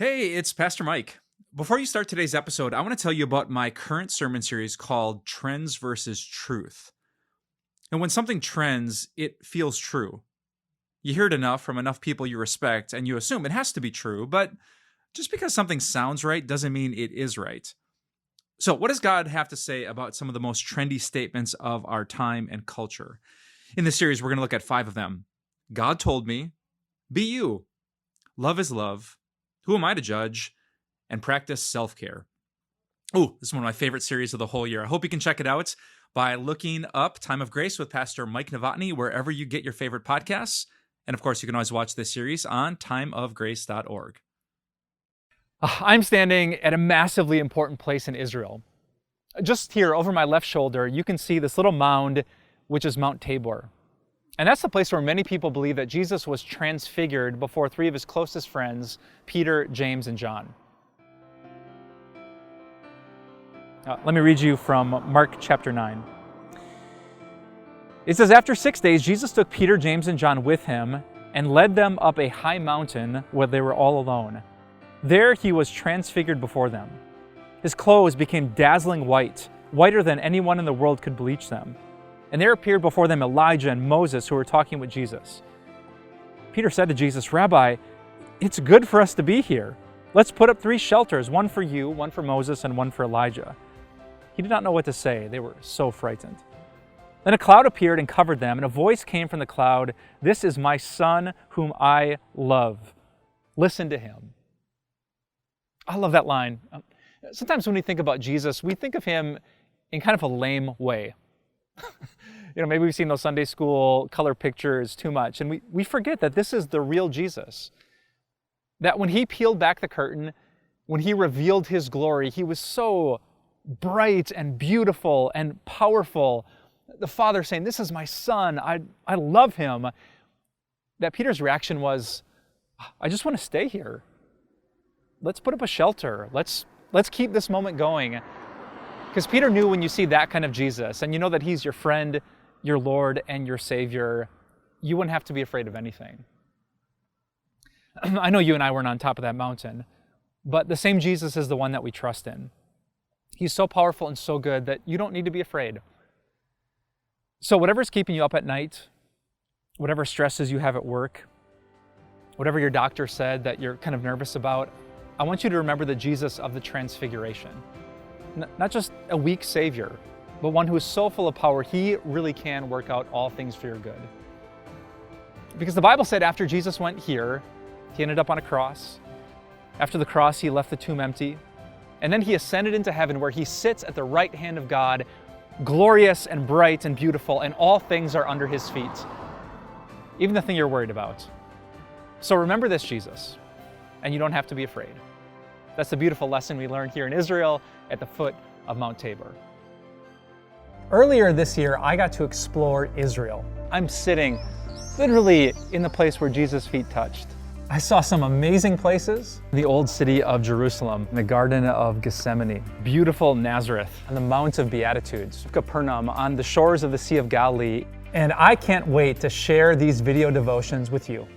Hey, it's Pastor Mike. Before you start today's episode, I want to tell you about my current sermon series called Trends versus Truth. And when something trends, it feels true. You hear it enough from enough people you respect, and you assume it has to be true, but just because something sounds right doesn't mean it is right. So what does God have to say about some of the most trendy statements of our time and culture? In this series, we're going to look at 5 of them. God told me, be you, love is love, who am I to judge, and practice self-care. Oh, this is one of my favorite series of the whole year. I hope you can check it out by looking up Time of Grace with Pastor Mike Novotny wherever you get your favorite podcasts. And of course, you can always watch this series on timeofgrace.org. I'm standing at a massively important place in Israel. Just here over my left shoulder, you can see this little mound, which is Mount Tabor. And that's the place where many people believe that Jesus was transfigured before 3 of his closest friends, Peter, James, and John. Let me read you from Mark chapter 9. It says, after 6 days, Jesus took Peter, James, and John with him and led them up a high mountain where they were all alone. There he was transfigured before them. His clothes became dazzling white, whiter than anyone in the world could bleach them. And there appeared before them Elijah and Moses who were talking with Jesus. Peter said to Jesus, Rabbi, it's good for us to be here. Let's put up 3 shelters, one for you, one for Moses, and one for Elijah. He did not know what to say. They were so frightened. Then a cloud appeared and covered them, and a voice came from the cloud, this is my son whom I love. Listen to him. I love that line. Sometimes when we think about Jesus, we think of him in kind of a lame way. Maybe we've seen those Sunday school color pictures too much, and we forget that this is the real Jesus. That when he peeled back the curtain, when he revealed his glory, he was so bright and beautiful and powerful. The Father saying, this is my son, I love him. That Peter's reaction was, I just want to stay here. Let's put up a shelter. Let's keep this moment going. Because Peter knew when you see that kind of Jesus, and you know that he's your friend, your Lord, and your Savior, you wouldn't have to be afraid of anything. I know you and I weren't on top of that mountain, but the same Jesus is the one that we trust in. He's so powerful and so good that you don't need to be afraid. So whatever's keeping you up at night, whatever stresses you have at work, whatever your doctor said that you're kind of nervous about, I want you to remember the Jesus of the Transfiguration. Not just a weak Savior, but one who is so full of power, he really can work out all things for your good. Because the Bible said after Jesus went here, he ended up on a cross. After the cross, he left the tomb empty. And then he ascended into heaven where he sits at the right hand of God, glorious and bright and beautiful, and all things are under his feet, even the thing you're worried about. So remember this Jesus, and you don't have to be afraid. That's the beautiful lesson we learned here in Israel at the foot of Mount Tabor. Earlier this year, I got to explore Israel. I'm sitting literally in the place where Jesus' feet touched. I saw some amazing places. The old city of Jerusalem, the Garden of Gethsemane, beautiful Nazareth, and the Mount of Beatitudes, Capernaum, on the shores of the Sea of Galilee. And I can't wait to share these video devotions with you.